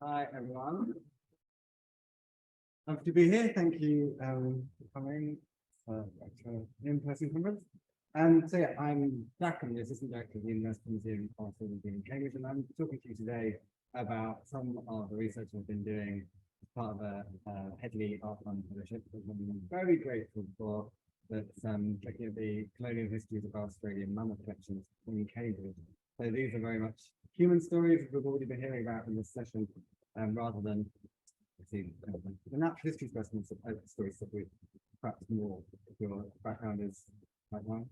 Hi, everyone. Happy to be here. Thank you for coming to an in-person conference. So yeah, I'm Jack, I'm the Assistant Director of the University Museum of Zoology in Cambridge, and I'm talking to you today about some of the research I've been doing as part of a Headley Art Fund fellowship, which I'm very grateful for, that's looking at the colonial histories of our Australian mammal collections in Cambridge. So these are very much human stories we've already been hearing about in this session, rather than the natural history specimens of stories that we perhaps more, if your background is like mine,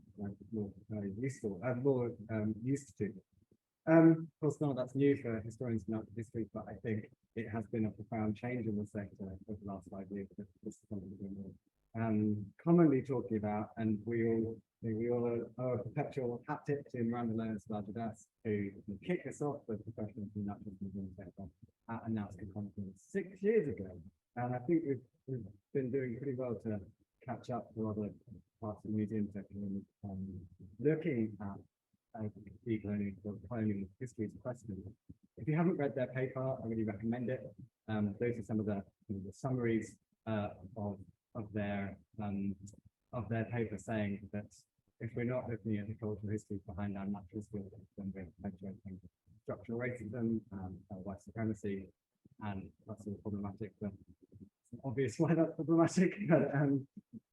more useful, more used to. Of course, none of that's new for historians of natural history, but I think it has been a profound change in the sector over the last 5 years. That this is something we're commonly talking about, and we all are a perpetual haptic to Miranda Learns-Larger-Das, who kicked us off with professionals in the natural museum sector at a NatSCA conference 6 years ago. And I think we've been doing pretty well to catch up to other parts of the museum sector and looking at colonial histories questions. If you haven't read their paper, I really recommend it. Those are some of the summaries of their paper, saying that if we're not looking at the cultural histories behind our natural history, then we're perpetuating structural racism, white supremacy, and that's all problematic. But it's obvious why that's problematic.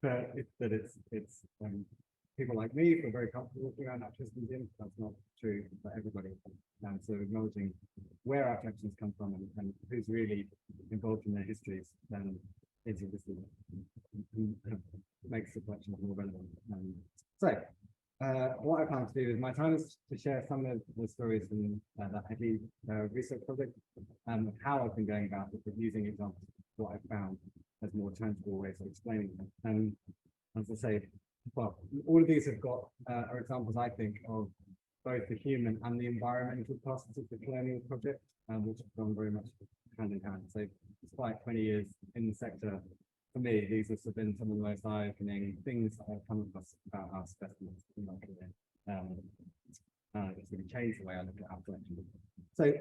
But it's people like me feel very comfortable looking around natural history museums. That's not true for everybody. So acknowledging where our collections come from and who's really involved in their histories, then is obviously makes the collections more relevant. What I plan to do is my time is to share some of the stories from that Headley research project, and how I've been going about it, using examples of what I've found as more tangible ways of explaining them. And as I say, well, all of these have got are examples, I think, of both the human and the environmental costs of the colonial project, which have gone very much hand in hand. So despite 20 years in the sector, for me, these have been some of the most eye-opening things that I've come across about our specimens in my career. It's really changed the way I look at our collection. So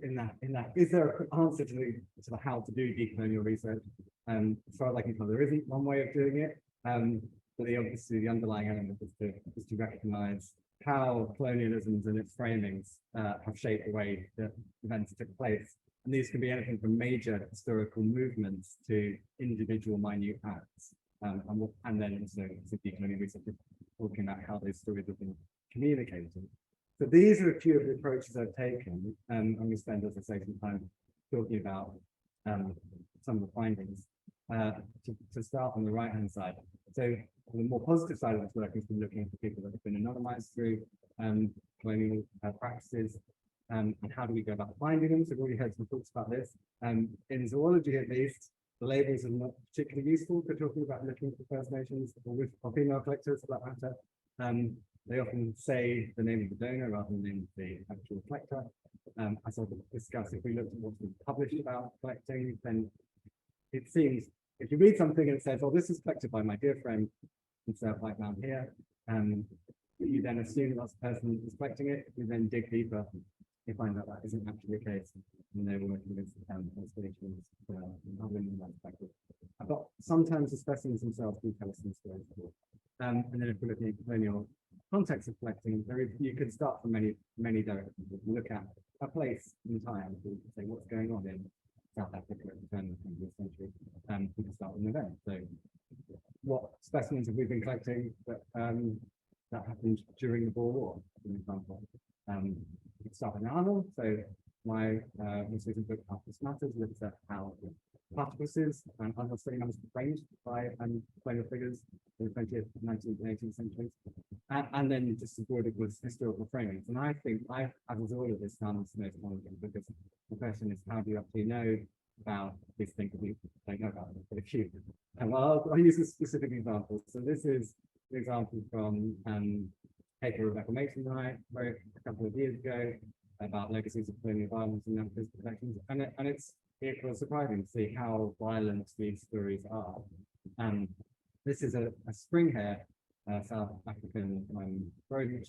in that, is there a quick answer to the how to do decolonial research? As far as I can tell, there isn't one way of doing it. But obviously the underlying element is to recognize how colonialisms and its framings have shaped the way that events took place. And these can be anything from major historical movements to individual minute acts. And then also decolonial research talking about how those stories have been communicated. So these are a few of the approaches I've taken. I'm going to spend, as I say, some time talking about some of the findings. To start on the right-hand side. So the more positive side of this work has been looking for people that have been anonymized through colonial practices, and how do we go about finding them? So we've already heard some talks about this. In zoology, at least, the labels are not particularly useful for talking about looking for First Nations or female collectors, for that matter. They often say the name of the donor rather than the name of the actual collector. As I'll discuss, if we look at what's been published about collecting, then it seems, if you read something and it says, oh, this is collected by my dear friend, insert white man here, you then assume that's the person who's collecting it. If you then dig deeper, you find that isn't actually the case, and they were working with expeditions in that perspective. But sometimes the specimens themselves do tell us some stories. And then if we're looking at colonial context of collecting, you could start from many directions. You can look at a place in time to say what's going on in South Africa at the turn of the 20th century. We can start with an event. So what specimens have we been collecting that happened during the Boer War, for example? We can start with an animal. So my most recent book, After Matters, looks at how platypuses and other Australian animals were framed by colonial figures in the 20th, 19th, and 18th centuries. And then just supported with historical framings. And I think as a zoologist, sounds most challenging, because the question is, how do you actually know about these things that you don't know about them? But if you, well, I'll use a specific example. So this is an example from paper Rebecca Mason and I wrote a couple of years ago about legacies of colonial violence in natural history collections, and it was surprising to see how violent these stories are. This is a spring hare, South African rodent,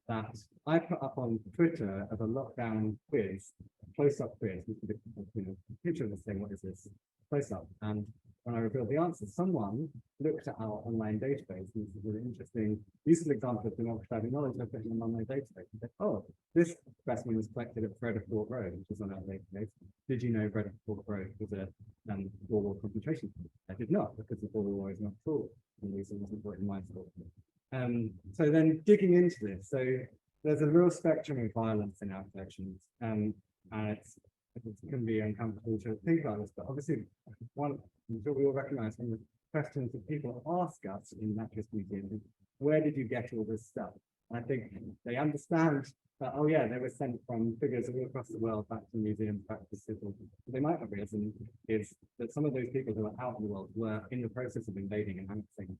that I put up on Twitter as a lockdown quiz, close-up quiz, with a picture of this thing. What is this? Close-up. And when I revealed the answer, someone looked at our online database, and this is an interesting, useful example of democratizing knowledge. I put in an online database and said, oh, this specimen was collected at Bredefort Road, which is on our database. Did you know Bredefort Road was a Boer War concentration camp? I did not, because the Boer War is not taught, and this wasn't taught in my school. So then digging into this, so there's a real spectrum of violence in our collections, and it's going to be uncomfortable to think about this, but obviously, I'm sure we all recognize from the questions that people ask us in Naturalist Museum is, where did you get all this stuff? And I think they understand that, oh yeah, they were sent from figures all across the world back to museums, back to civil. They might not realize is that some of those people who are out in the world were in the process of invading and annexing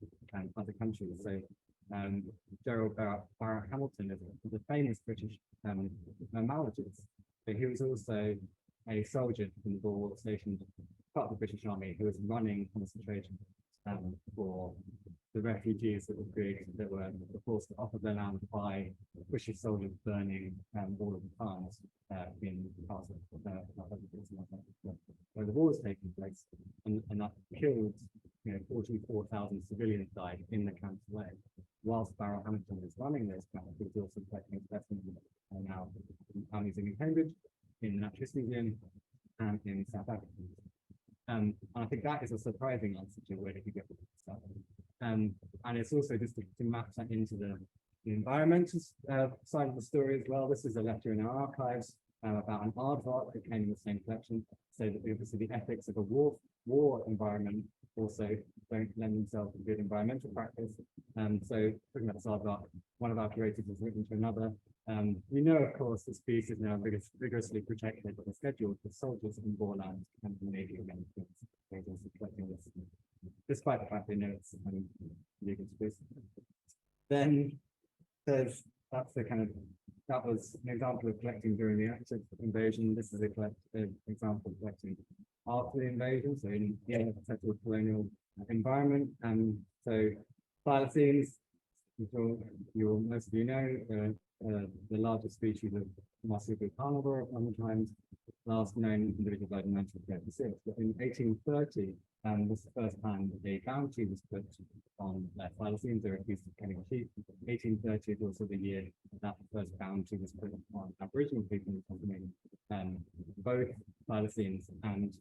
other countries. So Gerald Barrett Hamilton is a famous British mammalogist, but he was also a soldier from the Boer War stationed part of the British Army who was running concentration for the refugees that were created, that were forced off of their land by British soldiers burning all of the farms in parts of where the war was taking place, and that killed 44,000 civilians died in the camps away. Whilst Barrett Hamilton was running those camps, he was also collecting specimens now in our museum in Cambridge, in the Naturalist Museum, and in South Africa. And I think that is a surprising answer to where did you get all this stuff. And it's also just to map that into the environmental side of the story as well. This is a letter in our archives about an aardvark that came in the same collection, so that obviously the ethics of a war environment also don't lend themselves to good environmental practice. So talking about this aardvark, one of our curators has written to another. We know, of course, the species is now vigorously protected but scheduled for soldiers in Boer land and the Navy Americans. Collecting this, despite the fact they know it's legal to do. Then that was an example of collecting during the active invasion. This is an example of collecting after the invasion, so in a settled colonial environment. So thylacines, most of you know, the largest species of marsupial carnivore at one times. Last known individual died in 1936, but in 1830, was the first time that a bounty was put on thylacines. They were accused of killing sheep. 1830 is also the year that the first bounty was put on Aboriginal people in Tasmania. Both thylacines and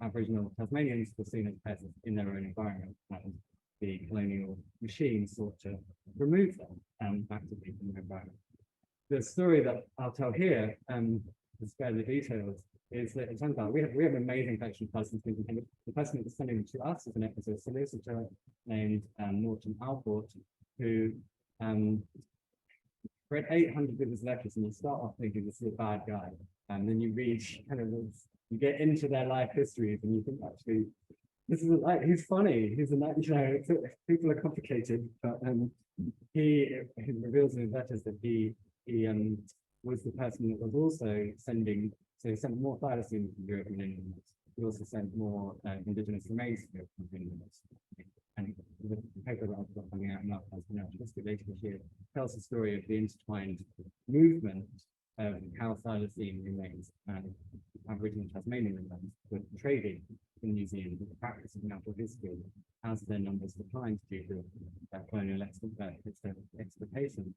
Aboriginal Tasmanians were seen as pests in their own environment, and the colonial machine sought to remove them actively from their environment. The story that I'll tell here, to spare the details, is that it turns out we have an amazing collection of thylacines. The person that was sending them to us is an solicitor named Norton Alport, who read 800 of his letters, and you start off thinking this is a bad guy, and then you read you get into their life histories, and you think actually this is he's funny. He's people are complicated, but he reveals in his letters that he was the person that was also sending. So he sent more thylacines from Europe and England. He also sent more Indigenous remains to Europe and England. And the paper that I've got coming out now as the naturalistic later this year tells the story of the intertwined movement of how thylacine remains and Aboriginal Tasmanian remains were traded in New Zealand with the practice of natural history as their numbers declined due to colonial exploitation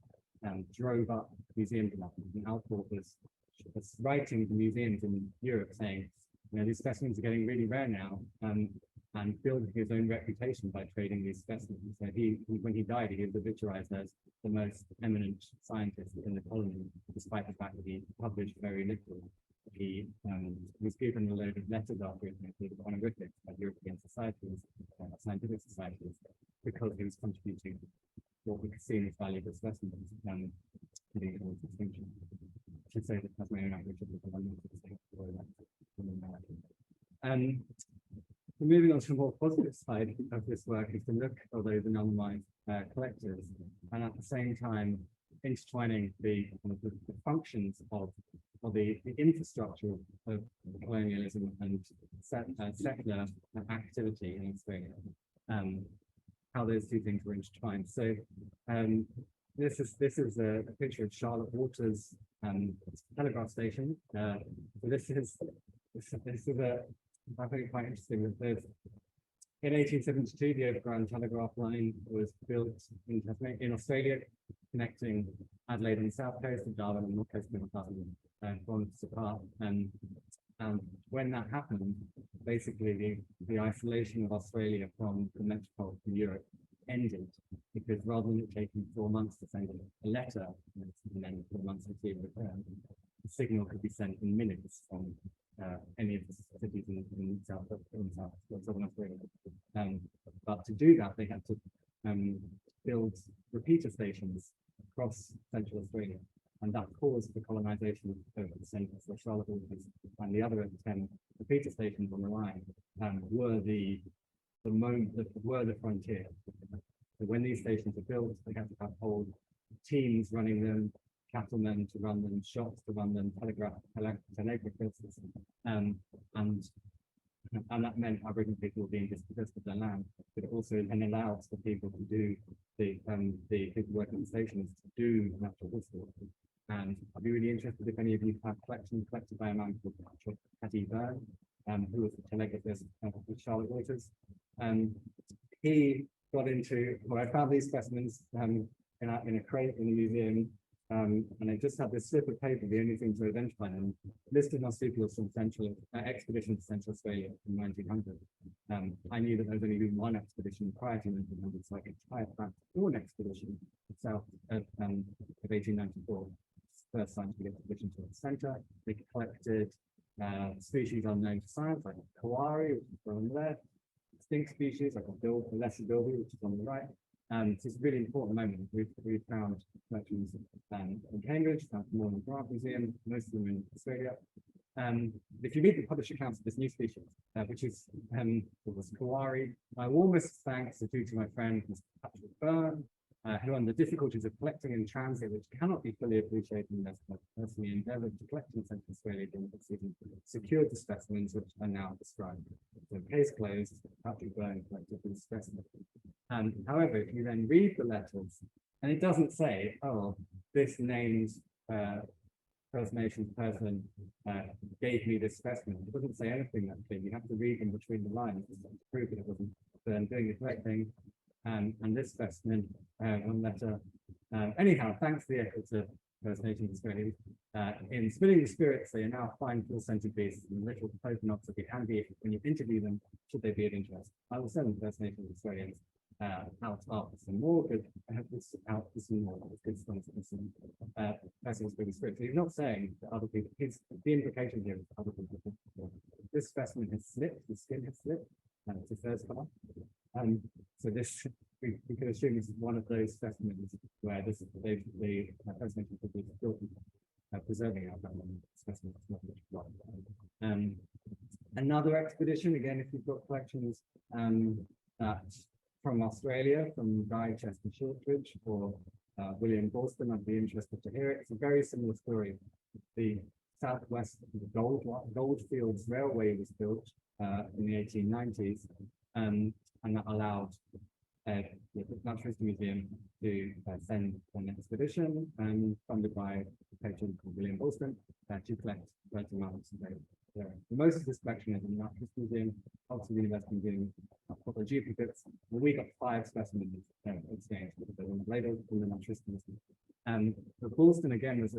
drove up museum development. And Alport was writing to museums in Europe saying, these specimens are getting really rare now, and building his own reputation by trading these specimens. So when he died, he was obituarized as the most eminent scientist in the colony, despite the fact that he published very little. He was given a load of letters after it, including honorifics by European societies, scientific societies, because he was contributing what we could see in his valuable specimens to the extinction. I should say that Tasmanian Aboriginal was one of the moving on to the more positive side of this work is to look at those anonymized collectors, and at the same time intertwining the functions of the infrastructure of colonialism and settler activity in Australia, how those two things were intertwined. So this is a picture of Charlotte Waters telegraph station. So this is a, I think quite interesting that there's in 1872 the overground telegraph line was built in Australia, connecting Adelaide on the south coast and Darwin on the north coast of kilometres apart. And when that happened, basically the isolation of Australia from the metropolitan Europe ended, because rather than it taking 4 months to send a letter and then 4 months to receive a return, the signal could be sent in minutes from any of the cities in southern Australia. But to do that, they had to build repeater stations across central Australia, and that caused the colonization of the centre. So Charlotte Waters and the other 10 repeater stations on the line were the frontier. So when these stations were built, they had to have whole teams running them, cattlemen to run them, shops to run them, telegraphers, and that meant Aboriginal people were being dispossessed of their land, but it also then allowed for people to do the people working at the stations to do natural history. And I'd be really interested if any of you have collections collected by a man called Paddy Byrne, who was the telegraphist with Charlotte Waters. He got into, well, I found these specimens in a crate in the museum, and it just had this slip of paper, the only thing to identify them, listed marsupials from expedition to Central Australia in 1900. I knew that there was only been one expedition prior to 1900, so I could tie it back to one expedition south of 1894. First scientific expedition to the centre. They collected species unknown to science, like a kawari, which is on the left, extinct species like a lesser bilby, which is on the right. So it's a really important moment. We've found collections in Cambridge, found more in the Grant Museum, most of them in Australia. If you read the published accounts of this new species, which is kawari, my warmest thanks are due to my friend Mr. Patrick Byrne, who, under the difficulties of collecting in transit, which cannot be fully appreciated unless one personally endeavoured to collect in Central Australia during the season, secured the specimens which are now described. So, case closed, Patrick Byrne collected these specimens. However, if you then read the letters, and it doesn't say, oh, this named First Nations person gave me this specimen. It doesn't say anything that clear. You have to read them between the lines to prove that it wasn't them doing the correct thing. And this specimen, one letter. Anyhow, thanks to the efforts of First Nations Australia, in spinning the spirits, they are now fine full-scented beasts, and little token of the handy when you interview them, should they be of interest. I will send First Nations Australians out after some more, because I have this out for some more. It's good to spinning spirits. So he's not saying that other people, the implication here is that other people. This specimen has slipped, the skin has slipped, and it's a first colour. So this, we can assume this is one of those specimens where the First Nations people are still preserving our specimens. Another expedition, again, if you've got collections from Australia, from Guy Chester Shortridge or William Boston, I'd be interested to hear it. It's a very similar story. The Southwest Goldfields Railway was built in the 1890s, and that allowed the Natural History Museum to send an expedition funded by a patron called William Boston to collect writing mammals. Most of this collection is in the Natural History Museum, Oxford University Museum, proper duplicates. Well, we got 5 specimens exchanged because they were labeled from the Natural History Museum. But Boston again was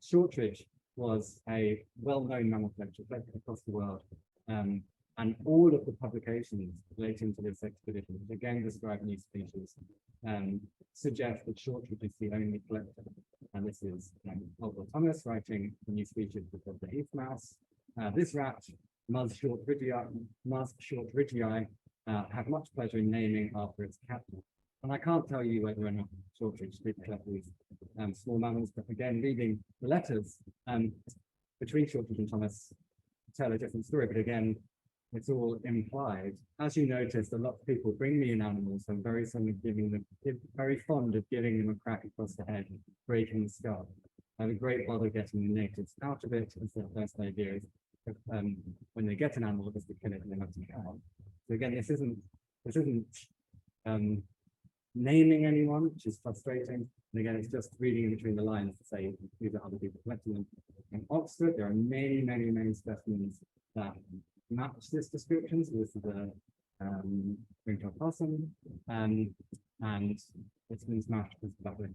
Shortridge was a well-known mammal collector across the world. And all of the publications relating to this expedition, which again describe new species, suggest that Shortridge is the only collector. And this is Oliver Thomas writing the new species of the heath mouse. This rat, Mus shortridgei, have much pleasure in naming after its captain. And I can't tell you whether or not Shortridge did collect these small mammals, but again, reading the letters between Shortridge and Thomas tell a different story. But again, it's all implied. As you noticed, a lot of people bring me in animals. I'm very fond of giving them a crack across the head, breaking the skull. I have a great bother getting the natives out of it. And so the first idea is when they get an animal, just to kill it and then have to cow. So again, this isn't naming anyone, which is frustrating. And again, it's just reading in between the lines to say these are other people collecting them. In Oxford, there are many, many, many specimens that match this description. So this is a ring-tailed possum, and it's been smashed because that way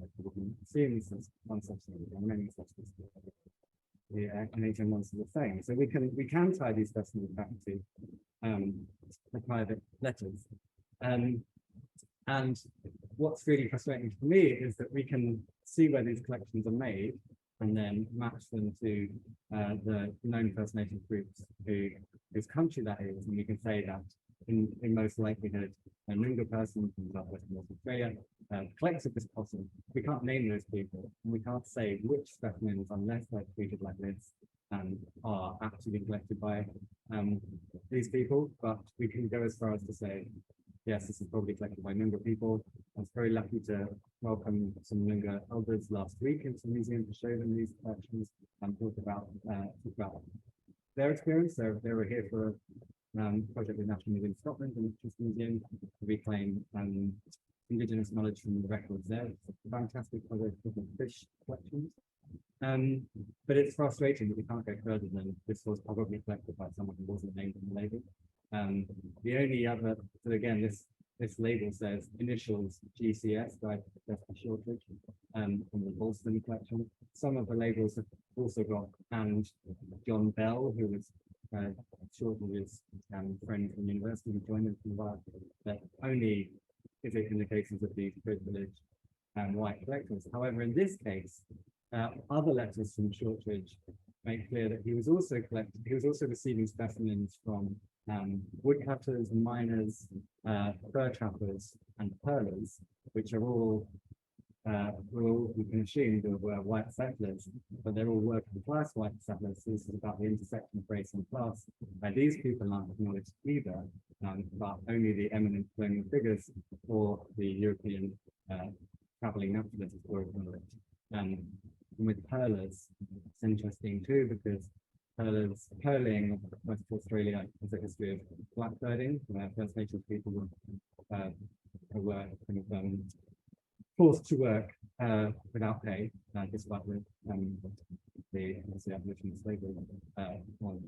seems as one substance. There are many substances. The Canadian ones are the same. So we can tie these specimens back to the private letters. And what's really frustrating for me is that we can see where these collections are made and then match them to the known First Nations groups whose country that is, and we can say that in most likelihood, a Noongar person from southwestern North Australia collected this possum. We can't name those people, and we can't say which specimens, unless they're treated like this, are actually collected by these people. But we can go as far as to say, yes, this is probably collected by Noongar people. I was very lucky to welcome some Noongar elders last week into the museum to show them these collections and talk about their experience. They were here for a project with National Museum of Scotland and the Museum to reclaim Indigenous knowledge from the records there. It's a fantastic project with fish collections. But it's frustrating that we can't go further than this was probably collected by someone who wasn't named in the label. The only other, so again, this label says initials GCS, right? That's the shortage from the Bolston collection. Some of the labels have also got and John Bell, who was Shortridge's friend from university, who joined them from the work, that only is it in the cases of these privileged white collectors. However, in this case, other letters from Shortridge make clear that he was also receiving specimens from woodcutters, miners, fur trappers, and pearlers, which are all we can assume that were white settlers, but they're all working class white settlers. So this is about the intersection of race and class. These people aren't acknowledged either, but only the eminent colonial figures or the European traveling naturalists were acknowledged. And with pearlers, it's interesting too, because pearling West Australia has a history of blackbirding, where First Nations people were kind of forced to work without pay, despite the abolition of slavery on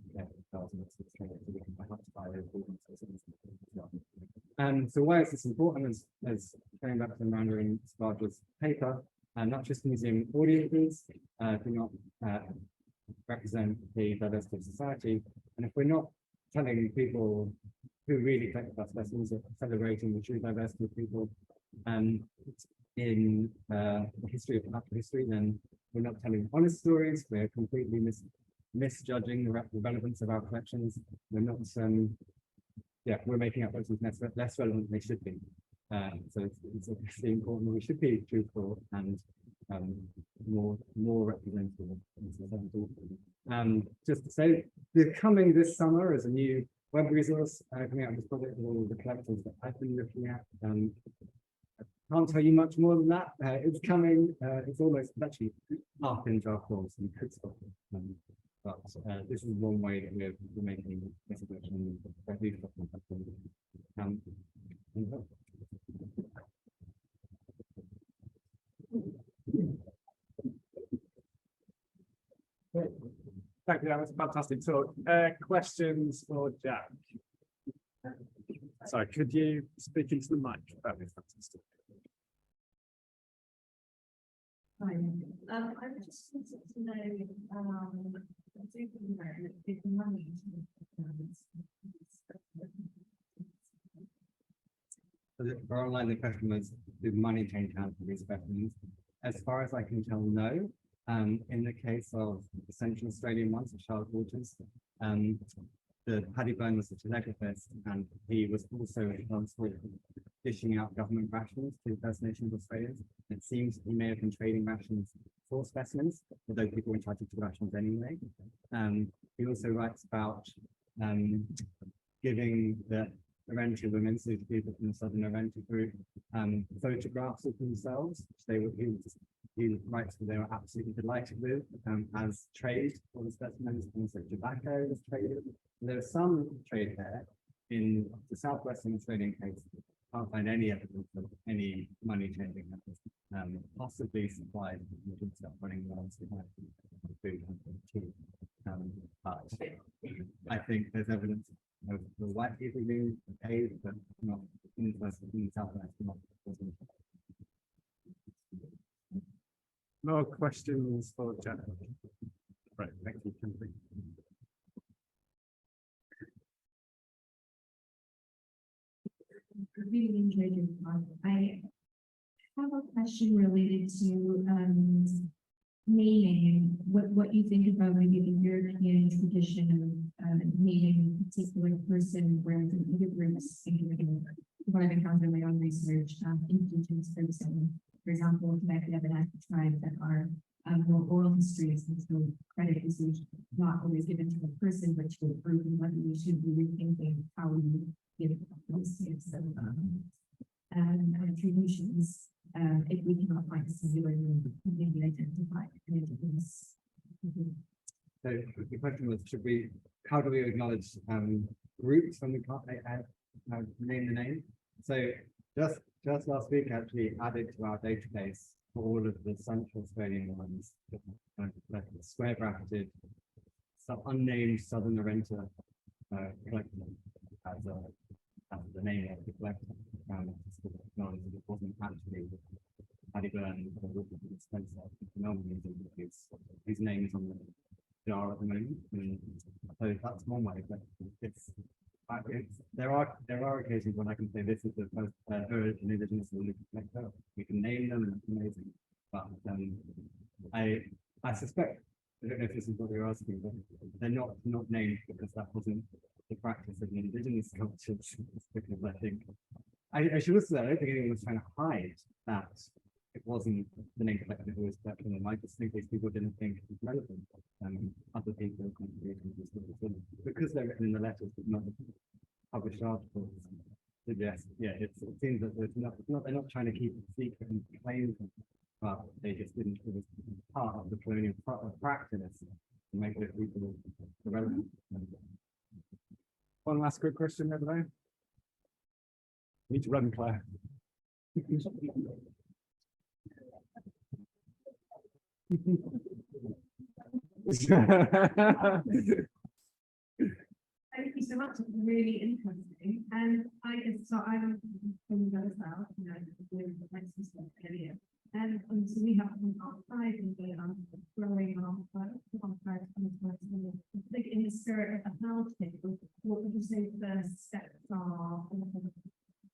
so why is this important? As going back to the Mandarin Spargel's paper, not just museum audiences do not represent the diversity of society, and if we're not telling people who really collect our specimens, or celebrating the true diversity of people in the history of natural history, then we're not telling honest stories. We're completely misjudging the relevance of our collections. We're not we're making our collections less relevant than they should be. So it's obviously important that we should be truthful and more representative. Just to say, coming this summer is a new web resource coming out of this project with all of the collectors that I've been looking at. I can't tell you much more than that. It's coming. It's actually half in draft form, so you could stop it. But this is one way that we're making this collection. Thank you, that was a fantastic talk. Questions for Jack? Sorry, could you speak into the mic? That would be fantastic. Hi. I just wanted to know, I do think that big money. For online, the question was, do money change hands for these specimens? As far as I can tell, no. In the case of the Central Australian ones, the Charlotte Waters, the Paddy Byrne was a telegraphist, and he was also responsible for dishing out government rations to First Nations Australians. It seems he may have been trading rations for specimens, although people were entitled to rations anyway. He also writes about giving the Arenti women, so the people from the Southern Arenti group, photographs of themselves, which he writes that they were absolutely delighted with as trade for the specimens, and so tobacco was traded. There was some trade there in the southwestern Australian case. can't find any evidence of any money changing hands. Possibly supplied would start running wells to have food and tea. But I think there's evidence of the white people being paid, but not in the Southwest. No questions for Jack. Right, thank you. Kimberly. Really enjoyed your talk. I have a question related to naming, what you think about maybe the European tradition of naming a particular person, whereas in other groups, including what I've encountered in my own research, Indigenous person, for example, Quebec, we have an active tribe that are more oral histories, and so credit is usually not always given to a person, but to a group, and whether we should be rethinking how we give those types of attributions, if we cannot find a singular name, maybe identify an Indigenous. So the question was, how do we acknowledge groups when we can't name the name? So just last week, I actually added to our database all of the Central Australian ones, like square bracketed, some unnamed Southern Orenta collector as the name of the collector. Acknowledge that it wasn't actually Paddy Byrne or Spencer, his name is on the jar at the moment. And so that's one way, but there are occasions when I can say this is the first an Indigenous collector. We can name them, and it's amazing. But I suspect, I don't know if this is what you're asking, but they're not named because that wasn't the practice of the Indigenous cultures. Because I think I should also say I don't think anyone was trying to hide that it wasn't the name collector who was collecting them. I just think these people didn't think it was relevant. Other people contributing because they're written in the letters, but not published articles. Suggest, it seems that they're not trying to keep it secret and claim them, but they just didn't. It was part of the colonial practice to make those people irrelevant. One last quick question, everybody. Need to run, Claire. Thank you so much. It's really interesting. And I guess so. I'm from the south, with the Mexican stuff earlier. And so we have an archive and growing archive. I think in the spirit of acknowledgement, what would you say the steps are?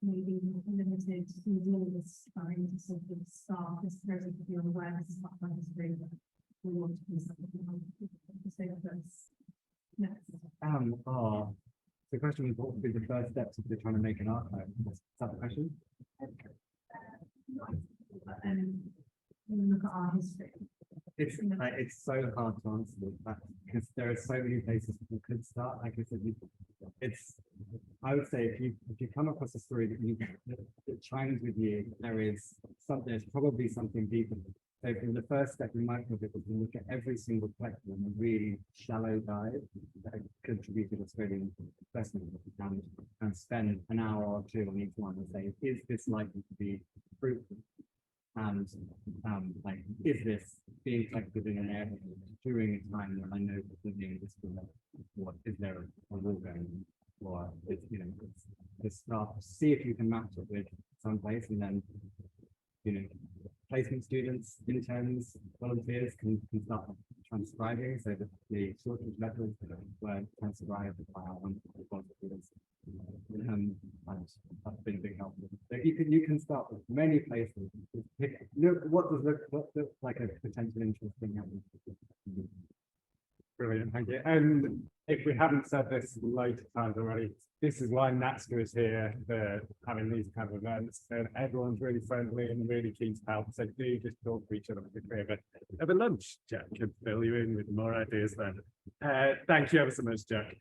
Maybe limited to rules trying to sort of start this person to be aware this is not my history, but we want to do something to say this. The question was, what would be the first steps if they're trying to make an archive? Is that the question? Look at our history. It's so hard to answer that because there are so many places people could start. Like I said, I would say if you come across a story that chimes with you, there's probably something deeper. So the first step we might have is to look at every single collector in a really shallow dive that contributed Australian specimens and spend an hour or two on each one and say, is this likely to be fruitful? And is this being collected in an area during a time when I know that the discrimination, or is there a war going on? Or just start see if you can match it with someplace, and then placement students, interns, volunteers can start transcribing so that the shortage letters were transcribed by our wonderful volunteers. And that's been a big help. So you can start with many places. Look what looks like a potential interesting happen. Brilliant, thank you. And if we haven't said this loads of times already, this is why NatSCA is here. They're having these kind of events, and everyone's really friendly and really keen to help. So do just talk to each other over lunch. Jack can fill you in with more ideas then. Thank you ever so much, Jack.